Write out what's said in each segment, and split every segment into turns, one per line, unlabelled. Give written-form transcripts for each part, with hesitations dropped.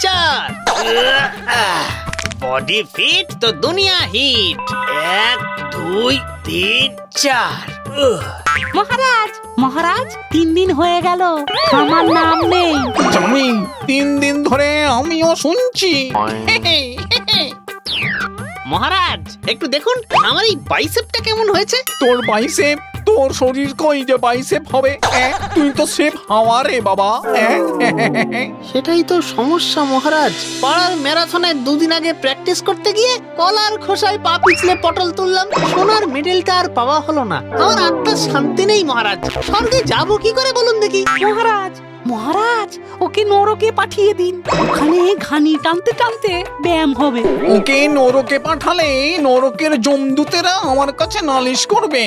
4। Body fit তো দুনিয়া hit. 1 2 3 4।
মহারাজ মহারাজ 3 দিন হয়ে গেল, আমার নাম নেই।
জানি 3 দিন ধরে আমিও শুনছি।
মহারাজ একটু দেখুন আমার এই বাইসেপটা কেমন হয়েছে।
তোর বাইসেপ? তোর শরীর কই যে বাইসেপ হবে? তুই তো সেপ হাওয়া রে বাবা।
সেটাই তো সমস্যা মহারাজ। পাড়ার ম্যারাথনে 2 দিন আগে প্র্যাকটিস করতে গিয়ে কলার খোসায় পা পিছলে পটল তুললাম, সোনার মেডেলটা আর পাওয়া হলো না। আমার আত্মার শান্তি নেই মহারাজ। স্বর্গে যাবো কি করে বলুন দেখি।
মহারাজ মহারাজ ওকে নরকে পাঠিয়ে দিন, ওখানে ঘানি টানতে টানতে ব্যায়াম হবে।
ওকে নরকে পাঠালে নরকের জমদূতেরা আমার কাছে নালিশ করবে।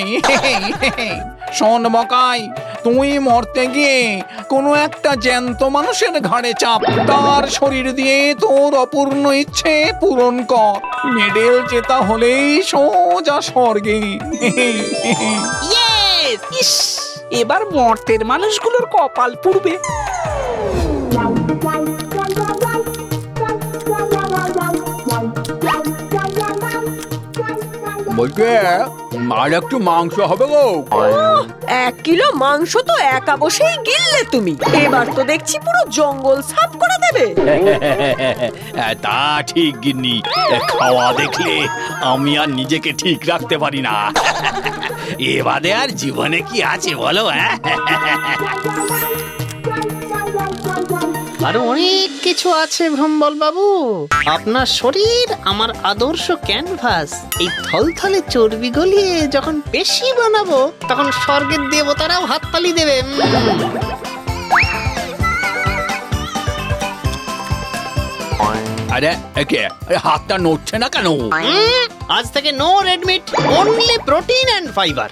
শোন বকাই, তুই মরতে গিয়ে কোনো একটা জ্যান্ত মানুষের ঘাড়ে চাপ, তার শরীর দিয়ে তোর অপূর্ণ ইচ্ছে পূরণ কর। মেডেল জেতা হলেই সোজা স্বর্গে।
ইয়েস!
ইস, এবার মর্তের মানুষগুলোর কপাল পুড়বে।
বলবে আর একটু মাংস হবে গো।
1 কিলো মাংস তো একা বসেই গিললে তুমি, এবার তো দেখছি পুরো জঙ্গল সাফ করে দেবে।
তা ঠিক গিন্নি, খাওয়া দেখলে আমি আর নিজেকে ঠিক রাখতে পারি না। এবারে আর জীবনে কি আছে বলো?
আরো অনেক কিছু আছে ভ্রমবল বাবু। আপনার শরীর আমার আদর্শ ক্যানভাস। এই থলথলে চর্বি গলিয়ে যখন পেশি বানাবো তখন স্বর্গের দেবতারাও হাততালি দেবে।
আরে একে হাতটা নড়ছে না কেন?
আজ থেকে no red meat, only protein and fibre.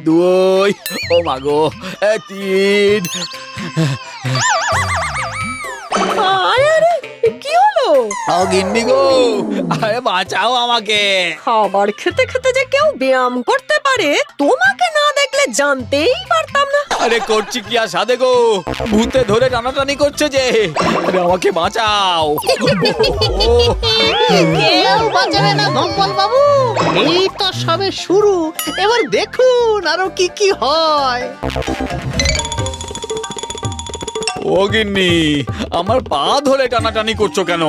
দুই, ও মাগো, 3।
আরে আরে, কি হলো?
ও গিন্নি গো, আরে বাঁচাও আমাকে।
খাবার খেতে খেতে যে কেউ ব্যায়াম করতে পারে তোমাকে না দেখলে জানতেই পারতাম না।
আরে করছি কি আর সাধে গো, ভূতে ধরে টানাটানি করছে যে। আরে আমাকে বাঁচাও।
কেউ বাঁচাবে না ভ্রমবল বাবু। এই তো সবে শুরু, এবার দেখুন আরো কি কি হয়।
ও গিন্নি, আমার পা ধরে টানাটানি করছো কেন?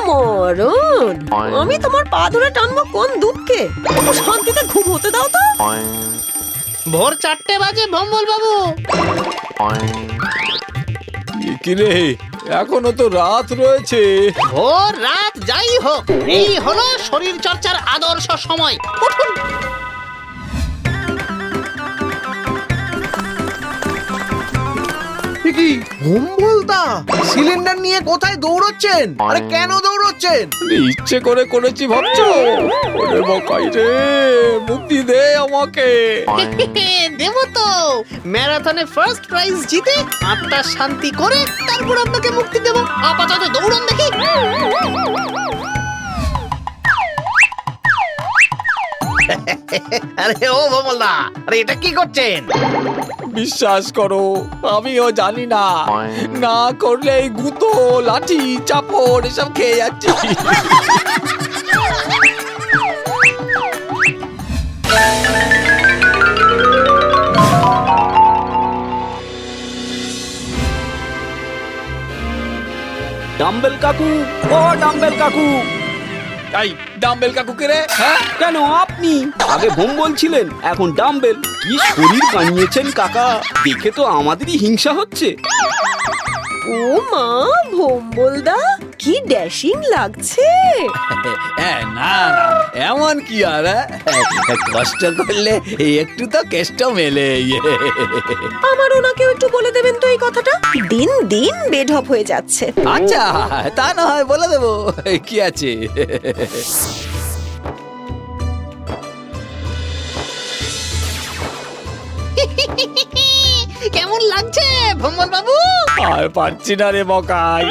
মরণ, আমি তোমার পা ধরে টানবো কোন দুঃখে? একটু শান্তিতে ঘুম হতে দাও তো।
ভোর 4টে বাজে ভ্রমবল বাবু।
কি রে, এখনো তো রাত রয়েছে।
ভোর রাত যাই হোক, এই হলো শরীর চর্চার আদর্শ সময়। উঠুন।
কি ভম্বলদা সিলিন্ডার নিয়ে কোথায় দৌড়চ্ছেন? আরে কেন দৌড়চ্ছেন?
ইচ্ছে করে করেছি ভাবছো? ওরে বকাই রে, মুক্তি দে আমাকে।
দেব তো। ম্যারাথনে ফার্স্ট প্রাইজ জিতে আত্মার শান্তি করে তারপর আপনাকে মুক্তি দেব। আপাতত দৌড়ন দেখি।
আরে ও ভম্বলদা, আরে এটা কি করছেন?
বিশ্বাস করো, আমিও জানি না। না করলে এই গুঁতো, লাঠি, চাপড় এসব খেয়ে যাচ্ছি।
ডাম্বেল কাকু, ও ডাম্বেল কাকু।
এই ডাম্বেল কাকু কে রে? হ্যাঁ,
কেন আপনি আগে বোম বলছিলেন, এখন ডাম্বেল? কি শরীর বানিয়েছেন কাকা, দেখে তো আমাদেরই হিংসা হচ্ছে।
ও মা ভম্বলদা, কি ড্যাশিং লাগছে।
না না, এমন কি আর, কষ্ট করলে একটু তো কেষ্ট মেলে।
আমার ওনাকেও একটু বলে দেবেন তো এই কথাটা। দিন দিন বেঢপ হয়ে যাচ্ছে।
আচ্ছা, তা না হয় বলে দেবো, কি আছে।
কেমন লাগছে ভ্রমবল বাবু?
আর পারছি না রে বকাই,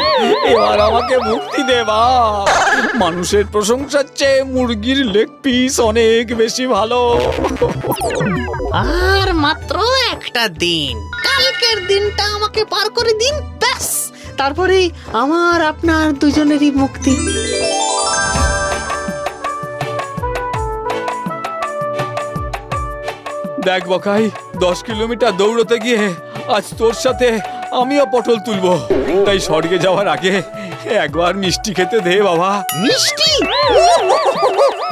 এবার আমাকে মুক্তি দে বাপ। মানুষের প্রশংসার চেয়ে মুরগির লেগ পিস অনেক বেশি ভালো।
আর মাত্র একটা দিন, কালকের দিনটা আমাকে পার করে দিন, ব্যাস তারপরেই আমার আপনার দুজনেরই মুক্তি।
দেখ বকাই, 10 কিলোমিটার দৌড়তে গিয়ে আজ তোর সাথে আমিও পটল তুলবো, তাই স্বর্গে যাওয়ার আগে একবার মিষ্টি খেতে দে বাবা।
মিষ্টি,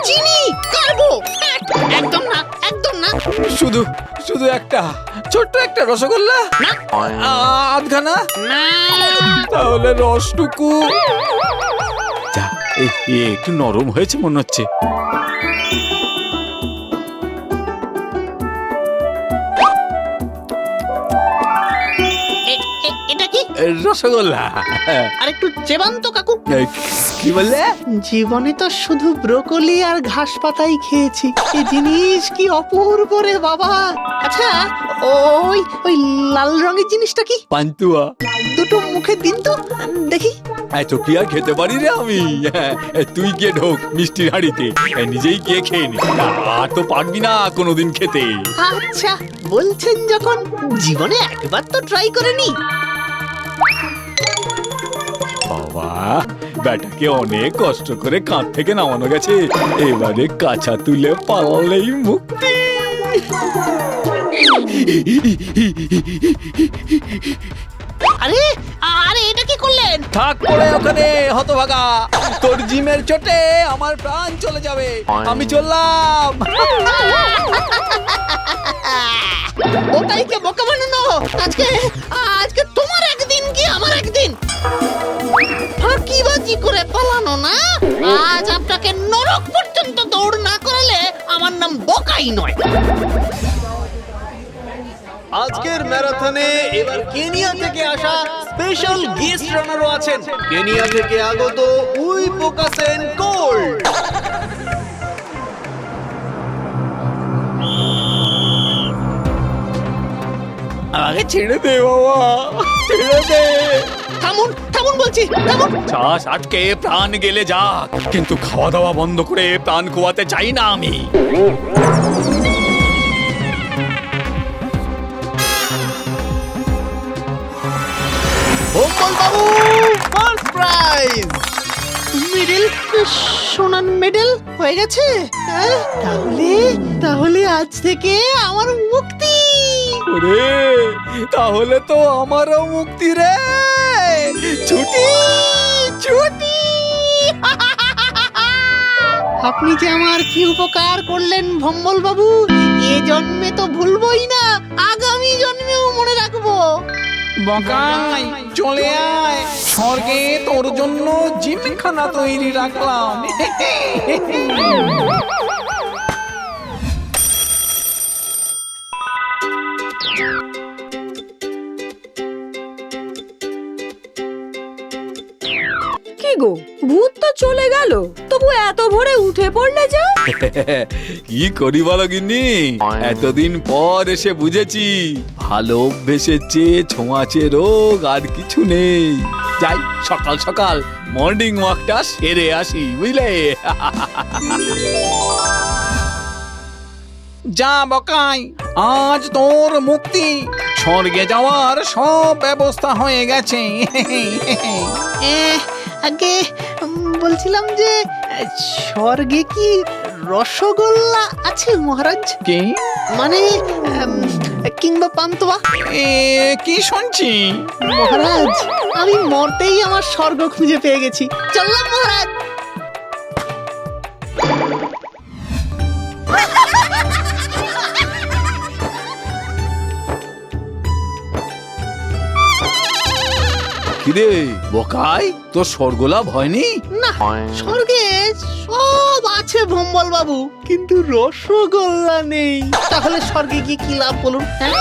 চিনি, কারবো, একদম না, একদম না।
শুধু শুধু একটা ছোট্ট একটা রসগোল্লা, আধখানা,
না
তাহলে রসটুকু যা, একটু নরম হয়েছে মনে হচ্ছে।
এটা কি?
রসগোল্লা।
আর একটু চেবান তো কাকু।
কি বললে?
জীবনে তো শুধু ব্রোকলি আর ঘাস পাতাই খেয়েছি, এই জিনিস কি অপূর্ব রে বাবা। আচ্ছা, ওই ওই লাল রঙের জিনিসটা কি?
পান্তুয়া।
দুটো মুখে দিন তো দেখি।
এত কি আর খেতে পারি রে আমি? তুই গিয়ে ঢোক মিষ্টির হাঁড়িতে, নিজেই গিয়ে খেয়ে নি, আর তো পারবি না কোনোদিন খেতে।
আচ্ছা বলছেন যখন, জীবনে একবার তো ট্রাই করে নি।
বাবা, ব্যাটাকে অনেক কষ্ট করে কাঁধ থেকে নামানো গেছে, এবারে কাঁচা তুলে পালালেই মুক্তি।
আরে আরে এটা কি করলেন?
থাক পড়ে ওখানে হতভাগা, তোর জিমের চোটে আমার প্রাণ চলে যাবে, আমি চললাম।
ওটাই কে বোকা বানানো? আজকে আজকে তোমার একদিন কি আমার একদিন। ফাঁকিবাজি করে পালানো না, আজ আপনাকে নরক পর্যন্ত দৌড় না করালে আমার নাম বোকাই নয়।
আজকের ম্যারাথনে এবার কেনিয়া থেকে আসা স্পেশাল গেস্ট রানারও আছেন। কেনিয়া থেকে আগত উই পোকাসেন গোল্ড।
আগে ছেড়ে দে বাবা, ছেড়ে দে।
থামুন থামুন বলছি, থামুন।
শ্বাস আটকে প্রাণ গেলে যাক, কিন্তু খাওয়া দাওয়া বন্ধ করে প্রাণ খোয়াতে চাই না আমি।
ভোম্বল বাবু ফার্স্ট প্রাইজ।
মেডেল, সোনার মেডেল হয়ে গেছে। হ্যাঁ? তাহলে তাহলে আজ থেকে আমার মুক্তি।
ওরে, তাহলে তো আমারও মুক্তি রে। ছুটি ছুটি।
আপনি যে আমার কি উপকার করলেন ভম্বল বাবু, এ জন্মে তো ভুলবই না, আগামী জন্মেও মনে রাখবো।
বকাই চলে আয়, স্বর্গে তোর জন্য জিমখানা তৈরি রাখলাম।
কি গো, ভূত তো চলে গেল, তবু এত ভোরে উঠে পড়লে যে?
কি করি বলো গিন্নি, এতদিন পর এসে বুঝেছি ভালো অভ্যেসের চেয়ে ছোঁয়াচে রোগ আর কিছু নেই। যাই সকাল সকাল মর্নিং ওয়াকটা সেরে আসি, বুঝলে?
যা বকাই, আজ তোর মুক্তি, স্বর্গে যাওয়ার সব ব্যবস্থা হয়ে গেছে।
আগে বলছিলাম যে স্বর্গে কি রসগোল্লা আছে মহারাজ?
কি
মানে কিংবা পান্তুয়া?
কি শুনছি?
মহারাজ, আমি মরতেই আমার স্বর্গ খুঁজে পেয়ে গেছি, চললাম মহারাজ।
কিরে বকাই, তোর স্বর্গলাভ হয়নি?
না, স্বর্গে সব আছে ভম্বল বাবু, কিন্তু রসগোল্লা নেই। তাহলে স্বর্গে গিয়ে কি লাভ বলুন? হ্যাঁ?